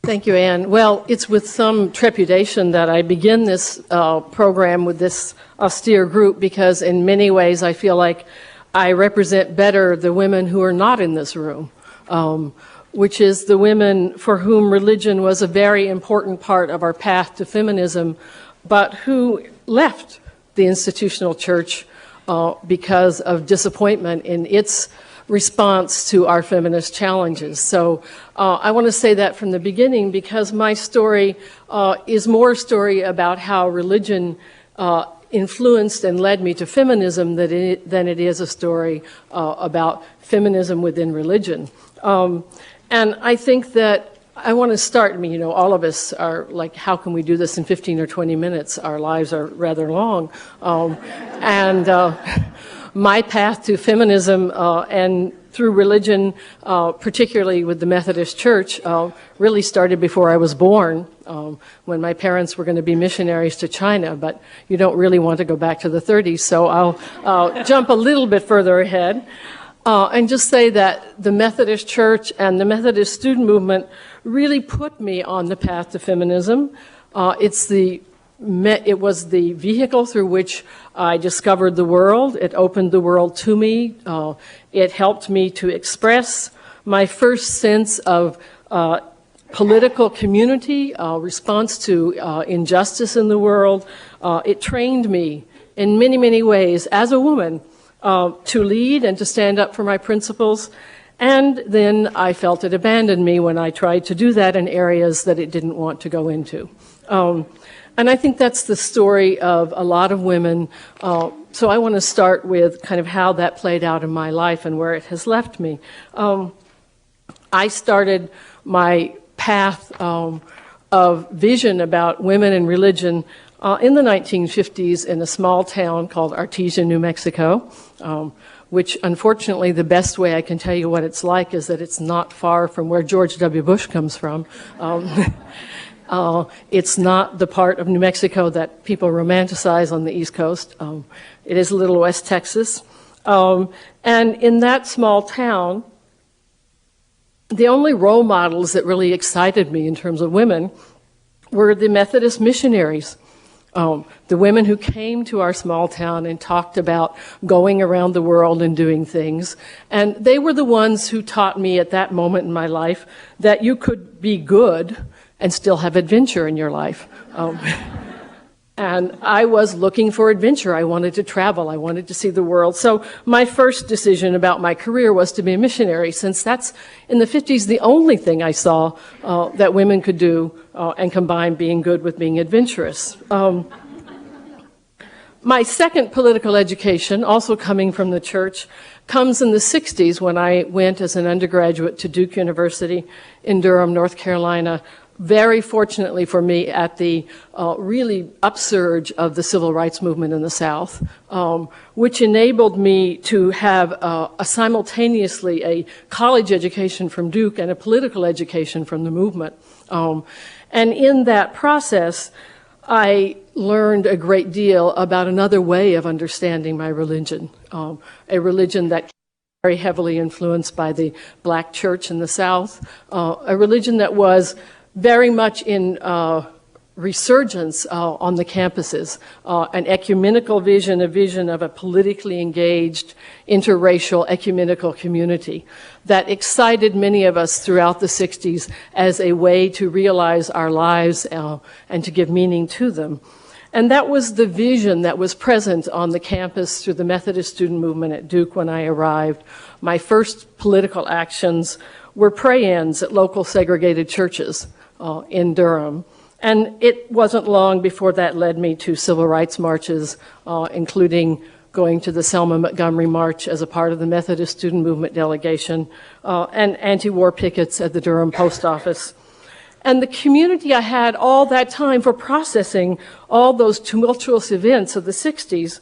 Thank you, Anne. Well, it's with some trepidation that I begin this program with this austere group because in many ways I feel like I represent better the women who are not in this room, which is the women for whom religion was a very important part of our path to feminism, but who left the institutional church because of disappointment in its response to our feminist challenges. So I want to say that from the beginning because my story is more a story about how religion influenced and led me to feminism than it is a story about feminism within religion. And I think that I want to start, all of us are like, how can we do this in 15 or 20 minutes? Our lives are rather long. My path to feminism and through religion, particularly with the Methodist Church, really started before I was born, when my parents were going to be missionaries to China, but you don't really want to go back to the 30s, so I'll jump a little bit further ahead and just say that the Methodist Church and the Methodist student movement really put me on the path to feminism. It was the vehicle through which I discovered the world. It opened the world to me. It helped me to express my first sense of political community, response to injustice in the world. It trained me in many, many ways as a woman to lead and to stand up for my principles. And then I felt it abandoned me when I tried to do that in areas that it didn't want to go into. And I think that's the story of a lot of women. So I want to start with kind of how that played out in my life and where it has left me. I started my path of vision about women and religion in the 1950s in a small town called Artesia, New Mexico, which unfortunately the best way I can tell you what it's like is that it's not far from where George W. Bush comes from. It's not the part of New Mexico that people romanticize on the East Coast. It is Little West Texas. And in that small town, the only role models that really excited me in terms of women were the Methodist missionaries. The women who came to our small town and talked about going around the world and doing things. And they were the ones who taught me at that moment in my life that you could be good and still have adventure in your life. And I was looking for adventure. I wanted to travel. I wanted to see the world. So my first decision about my career was to be a missionary, since that's, in the 50s, the only thing I saw that women could do and combine being good with being adventurous. My second political education, also coming from the church, comes in the 60s when I went as an undergraduate to Duke University in Durham, North Carolina, very fortunately for me at the really upsurge of the civil rights movement in the South, which enabled me to have simultaneously a college education from Duke and a political education from the movement. And in that process, I learned a great deal about another way of understanding my religion, a religion that very heavily influenced by the black church in the South, a religion that was very much in resurgence on the campuses, an ecumenical vision, a vision of a politically engaged, interracial, ecumenical community that excited many of us throughout the 60s as a way to realize our lives and to give meaning to them. And that was the vision that was present on the campus through the Methodist student movement at Duke when I arrived. My first political actions were pray-ins at local segregated churches in Durham. And it wasn't long before that led me to civil rights marches, including going to the Selma Montgomery March as a part of the Methodist student movement delegation, and anti-war pickets at the Durham post office. And the community I had all that time for processing all those tumultuous events of the 60s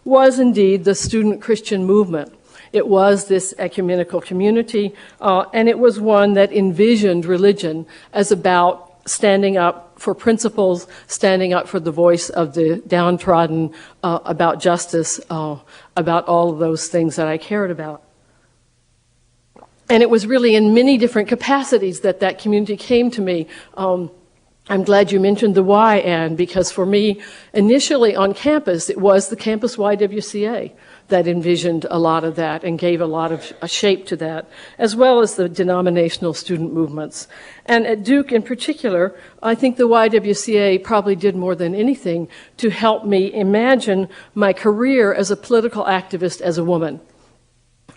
was indeed the student Christian movement. It was this ecumenical community, and it was one that envisioned religion as about standing up for principles, standing up for the voice of the downtrodden, about justice, about all of those things that I cared about. And it was really in many different capacities that that community came to me. I'm glad you mentioned the why, Anne, because for me, initially on campus, it was the campus YWCA that envisioned a lot of that and gave a lot of a shape to that, as well as the denominational student movements. And at Duke in particular, I think the YWCA probably did more than anything to help me imagine my career as a political activist as a woman.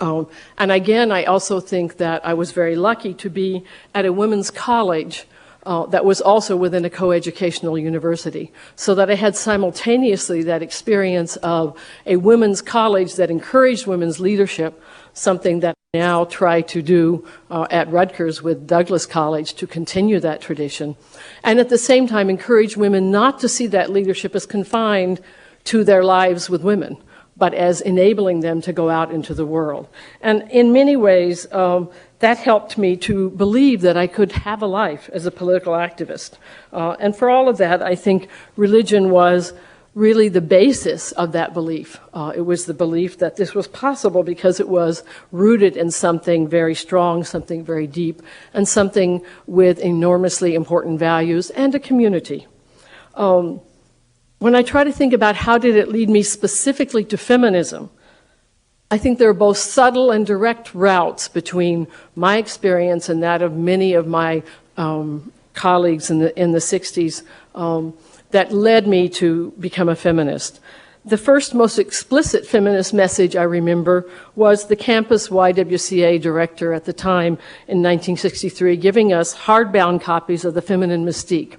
And again, I also think that I was very lucky to be at a women's college that was also within a coeducational university, so that I had simultaneously that experience of a women's college that encouraged women's leadership, something that I now try to do at Rutgers with Douglas College to continue that tradition, and at the same time encourage women not to see that leadership as confined to their lives with women, but as enabling them to go out into the world. And in many ways, that helped me to believe that I could have a life as a political activist. And for all of that, I think religion was really the basis of that belief. It was the belief that this was possible because it was rooted in something very strong, something very deep, and something with enormously important values and a community. When I try to think about how did it lead me specifically to feminism, I think there are both subtle and direct routes between my experience and that of many of my colleagues in the 60s that led me to become a feminist. The first most explicit feminist message I remember was the campus YWCA director at the time in 1963 giving us hardbound copies of The Feminine Mystique.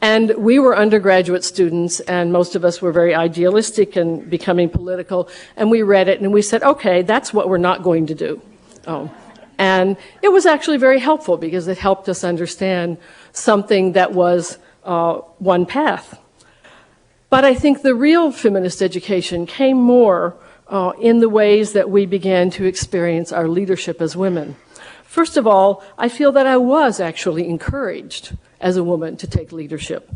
And we were undergraduate students, and most of us were very idealistic and becoming political, and we read it and we said, okay, that's what we're not going to do. And it was actually very helpful because it helped us understand something that was one path. But I think the real feminist education came more in the ways that we began to experience our leadership as women. First of all, I feel that I was actually encouraged as a woman to take leadership.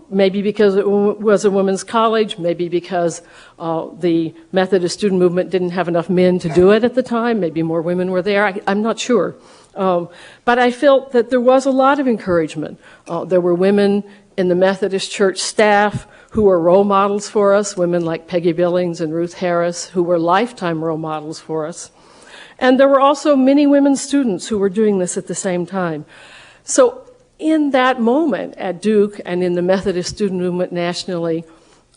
Maybe because it was a women's college, maybe because the Methodist student movement didn't have enough men to do it at the time, maybe more women were there, I'm not sure. But I felt that there was a lot of encouragement. There were women in the Methodist church staff who were role models for us, women like Peggy Billings and Ruth Harris, who were lifetime role models for us. And there were also many women students who were doing this at the same time. So in that moment at Duke and in the Methodist student movement nationally,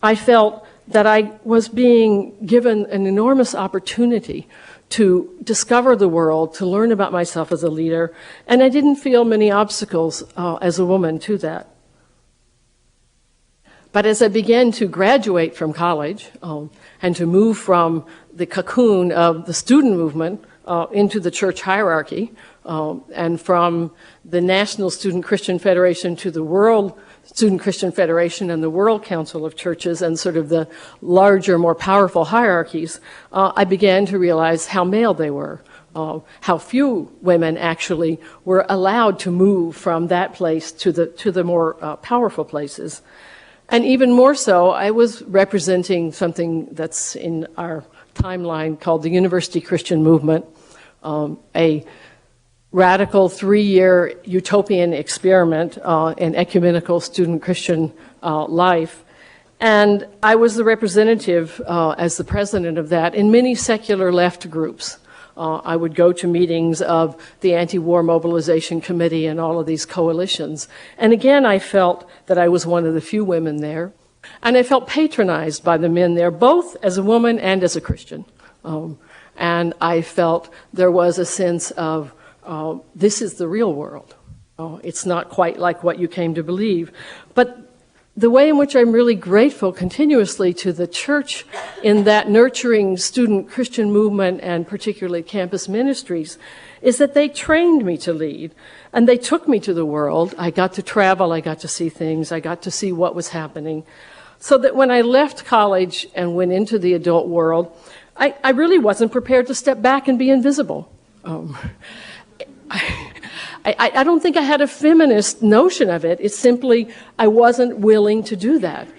I felt that I was being given an enormous opportunity to discover the world, to learn about myself as a leader, and I didn't feel many obstacles as a woman to that. But as I began to graduate from college and to move from the cocoon of the student movement into the church hierarchy, and from the National Student Christian Federation to the World Student Christian Federation and the World Council of Churches and sort of the larger, more powerful hierarchies, I began to realize how male they were, how few women actually were allowed to move from that place to the more powerful places. And even more so, I was representing something that's in our timeline called the University Christian Movement, a radical 3-year utopian experiment in ecumenical student Christian life. And I was the representative as the president of that in many secular left groups. I would go to meetings of the Anti-War Mobilization Committee and all of these coalitions. And again, I felt that I was one of the few women there. And I felt patronized by the men there, both as a woman and as a Christian. And I felt there was a sense of, this is the real world. It's not quite like what you came to believe. But the way in which I'm really grateful continuously to the church in that nurturing student Christian movement and particularly campus ministries is that they trained me to lead and they took me to the world. I got to travel, I got to see things, I got to see what was happening. So that when I left college and went into the adult world, I really wasn't prepared to step back and be invisible. I don't think I had a feminist notion of it. It's simply I wasn't willing to do that.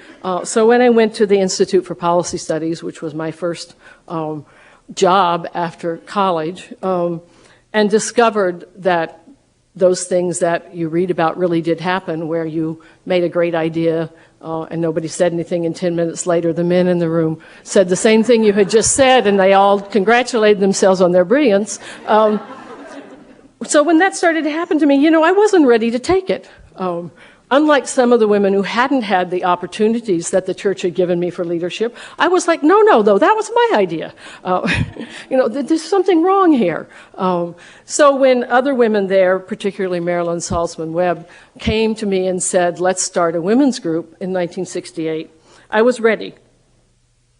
So when I went to the Institute for Policy Studies, which was my first job after college, and discovered that those things that you read about really did happen, where you made a great idea and nobody said anything, and 10 minutes later the men in the room said the same thing you had just said, and they all congratulated themselves on their brilliance. So when that started to happen to me, I wasn't ready to take it. Unlike some of the women who hadn't had the opportunities that the church had given me for leadership, I was like, no, though, that was my idea. There's something wrong here. So when other women there, particularly Marilyn Salzman Webb, came to me and said, let's start a women's group in 1968, I was ready.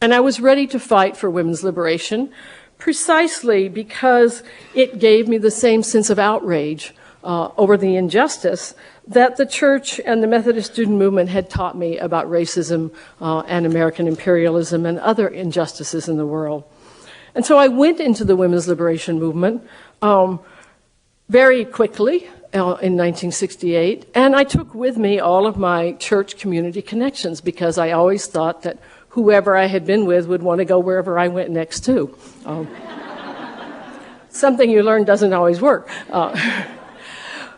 And I was ready to fight for women's liberation, precisely because it gave me the same sense of outrage over the injustice that the church and the Methodist student movement had taught me about racism and American imperialism and other injustices in the world. And so I went into the women's liberation movement very quickly in 1968, and I took with me all of my church community connections, because I always thought that whoever I had been with would want to go wherever I went next too. Something you learn doesn't always work.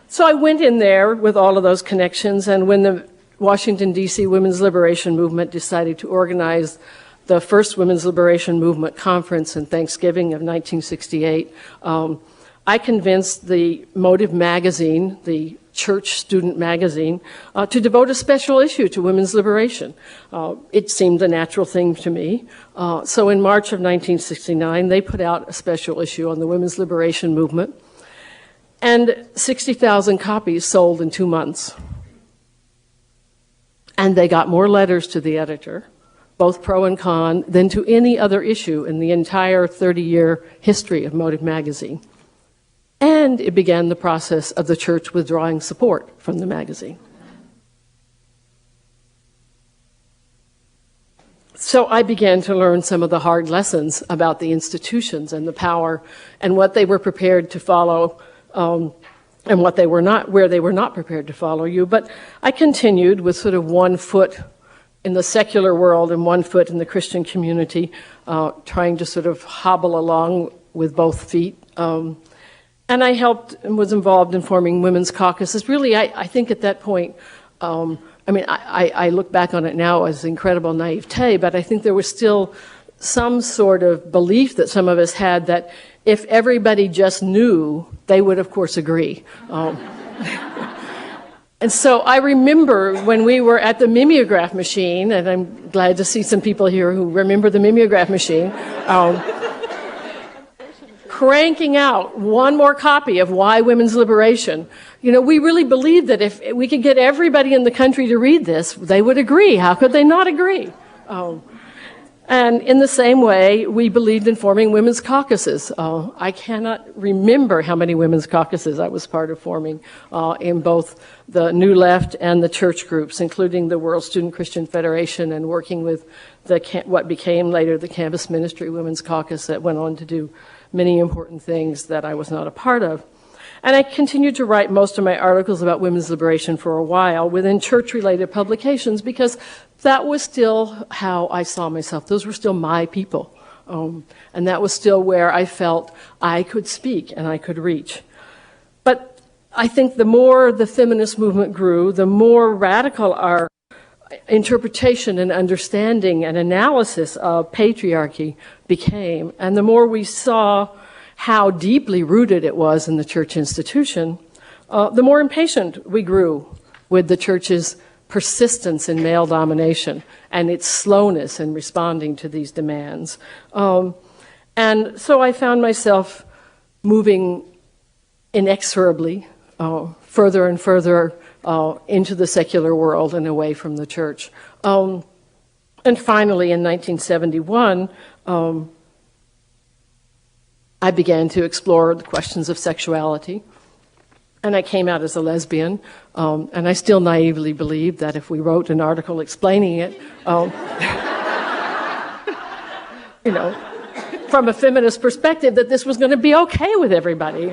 So I went in there with all of those connections, and when the Washington, D.C. Women's Liberation Movement decided to organize the first Women's Liberation Movement Conference in Thanksgiving of 1968, I convinced the Motive magazine, the church student magazine, to devote a special issue to women's liberation. It seemed a natural thing to me. So in March of 1969, they put out a special issue on the women's liberation movement, and 60,000 copies sold in 2 months. And they got more letters to the editor, both pro and con, than to any other issue in the entire 30-year history of Motive magazine. And it began the process of the church withdrawing support from the magazine. So I began to learn some of the hard lessons about the institutions and the power and what they were prepared to follow, and what they were not, where they were not prepared to follow you. But I continued with sort of 1 foot in the secular world and 1 foot in the Christian community, trying to sort of hobble along with both feet. And I helped and was involved in forming women's caucuses. Really, I think at that point, I look back on it now as incredible naivete, but I think there was still some sort of belief that some of us had that if everybody just knew, they would, of course, agree. And so I remember when we were at the mimeograph machine, and I'm glad to see some people here who remember the mimeograph machine, cranking out one more copy of Why Women's Liberation. We really believed that if we could get everybody in the country to read this, they would agree. How could they not agree? And in the same way, we believed in forming women's caucuses. I cannot remember how many women's caucuses I was part of forming in both the New Left and the church groups, including the World Student Christian Federation, and working with what became later the Campus Ministry Women's Caucus, that went on to do many important things that I was not a part of. And I continued to write most of my articles about women's liberation for a while within church-related publications, because that was still how I saw myself. Those were still my people. And that was still where I felt I could speak and I could reach. But I think the more the feminist movement grew, the more radical our interpretation and understanding and analysis of patriarchy became, and the more we saw how deeply rooted it was in the church institution, the more impatient we grew with the church's persistence in male domination and its slowness in responding to these demands. And so I found myself moving inexorably further and further into the secular world and away from the church. And finally, in 1971, I began to explore the questions of sexuality. And I came out as a lesbian, and I still naively believed that if we wrote an article explaining it, from a feminist perspective, that this was going to be okay with everybody.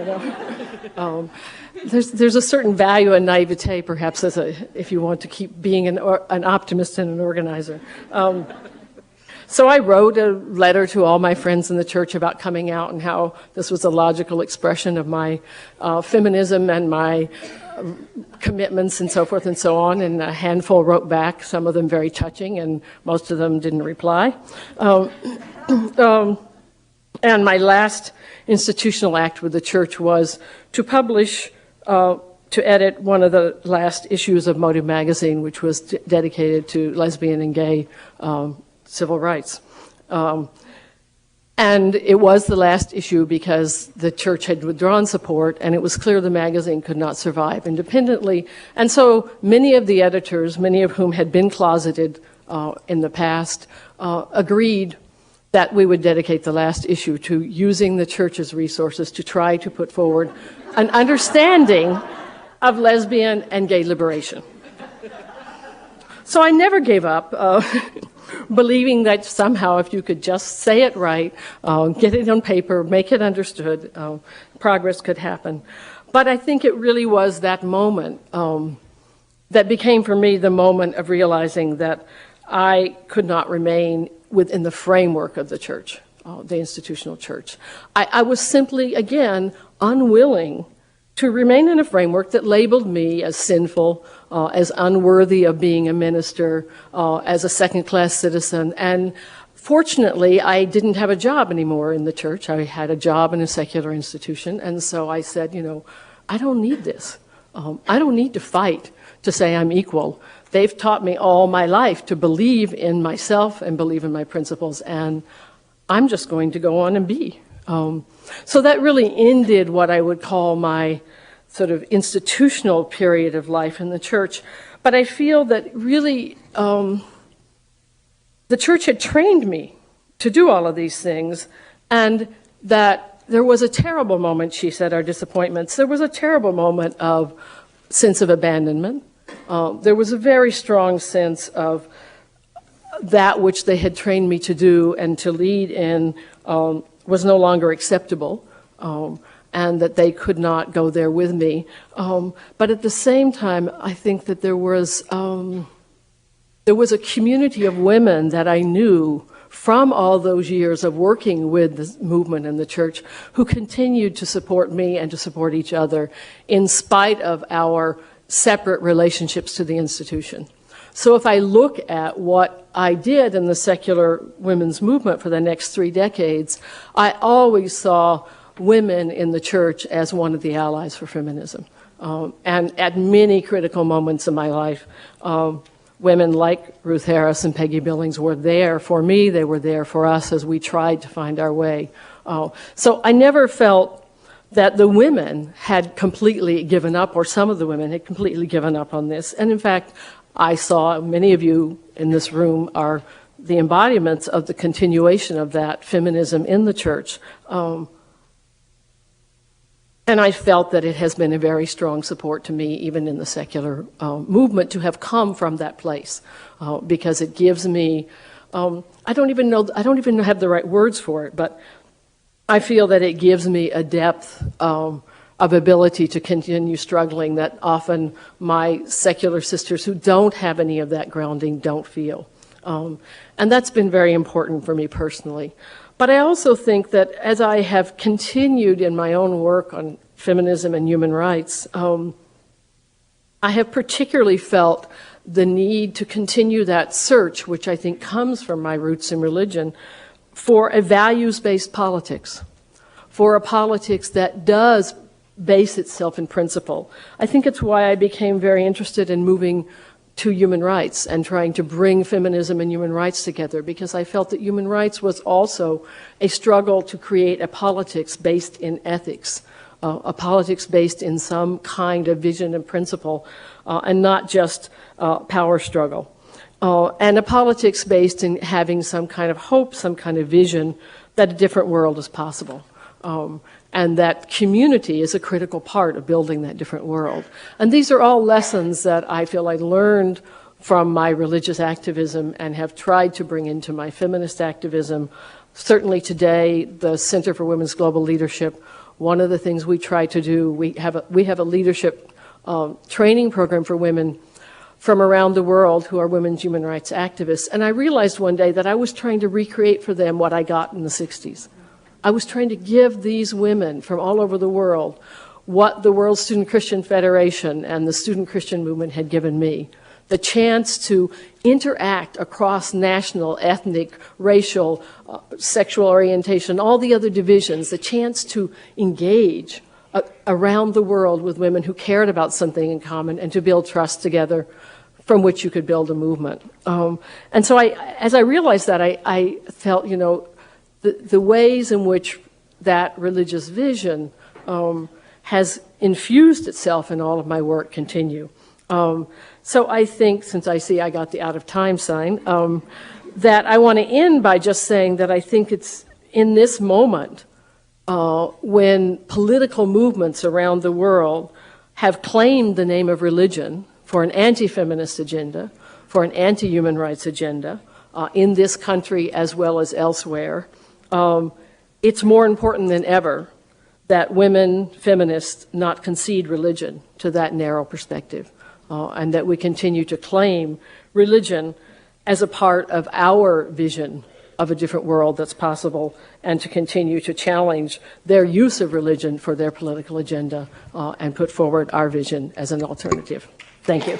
There's a certain value in naivete, perhaps, if you want to keep being an optimist and an organizer. So I wrote a letter to all my friends in the church about coming out and how this was a logical expression of my feminism and my commitments and so forth and so on, and a handful wrote back, some of them very touching, and most of them didn't reply. And my last institutional act with the church was to publish, to edit one of the last issues of Motive magazine, which was dedicated to lesbian and gay civil rights. And it was the last issue because the church had withdrawn support, and it was clear the magazine could not survive independently. And so many of the editors, many of whom had been closeted in the past, agreed that we would dedicate the last issue to using the church's resources to try to put forward an understanding of lesbian and gay liberation. So I never gave up, believing that somehow if you could just say it right, get it on paper, make it understood, progress could happen. But I think it really was that moment that became for me the moment of realizing that I could not remain within the framework of the church, the institutional church. I was simply, again, unwilling to remain in a framework that labeled me as sinful, as unworthy of being a minister, as a second-class citizen. And fortunately, I didn't have a job anymore in the church. I had a job in a secular institution. And so I said, I don't need this. I don't need to fight to say I'm equal. They've taught me all my life to believe in myself and believe in my principles, and I'm just going to go on and be. So that really ended what I would call my sort of institutional period of life in the church. But I feel that really the church had trained me to do all of these things, and that there was a terrible moment, she said, our disappointments. There was a terrible moment of sense of abandonment. There was a very strong sense of that which they had trained me to do and to lead in was no longer acceptable, and that they could not go there with me. But at the same time, I think that there was a community of women that I knew from all those years of working with the movement in the church who continued to support me and to support each other in spite of our separate relationships to the institution. So if I look at what I did in the secular women's movement for the next 3 decades, I always saw women in the church as one of the allies for feminism. And at many critical moments in my life, women like Ruth Harris and Peggy Billings were there for me. They were there for us as we tried to find our way. So I never felt that the women had completely given up, or some of the women had completely given up on this. And in fact, I saw many of you in this room are the embodiments of the continuation of that feminism in the church. And I felt that it has been a very strong support to me, even in the secular movement, to have come from that place, because it gives me, I don't even have the right words for it, but I feel that it gives me a depth of ability to continue struggling that often my secular sisters who don't have any of that grounding don't feel. And that's been very important for me personally. But I also think that as I have continued in my own work on feminism and human rights, I have particularly felt the need to continue that search, which I think comes from my roots in religion, for a values-based politics, for a politics that does base itself in principle. I think it's why I became very interested in moving to human rights and trying to bring feminism and human rights together, because I felt that human rights was also a struggle to create a politics based in ethics, a politics based in some kind of vision and principle, and not just power struggle. And a politics based in having some kind of hope, some kind of vision that a different world is possible. And that community is a critical part of building that different world. And these are all lessons that I feel I learned from my religious activism and have tried to bring into my feminist activism. Certainly today, the Center for Women's Global Leadership, one of the things we try to do, we have a leadership training program for women from around the world who are women's human rights activists. And I realized one day that I was trying to recreate for them what I got in the 60s. I was trying to give these women from all over the world what the World Student Christian Federation and the Student Christian Movement had given me. The chance to interact across national, ethnic, racial, sexual orientation, all the other divisions, the chance to engage around the world with women who cared about something in common and to build trust together from which you could build a movement. And so as I realized that, I felt, you know, the ways in which that religious vision has infused itself in all of my work continue. So I think, since I see I got the out of time sign, that I want to end by just saying that I think it's in this moment when political movements around the world have claimed the name of religion for an anti-feminist agenda, for an anti-human rights agenda, in this country as well as elsewhere, it's more important than ever that women feminists not concede religion to that narrow perspective. And that we continue to claim religion as a part of our vision of a different world that's possible, and to continue to challenge their use of religion for their political agenda and put forward our vision as an alternative. Thank you.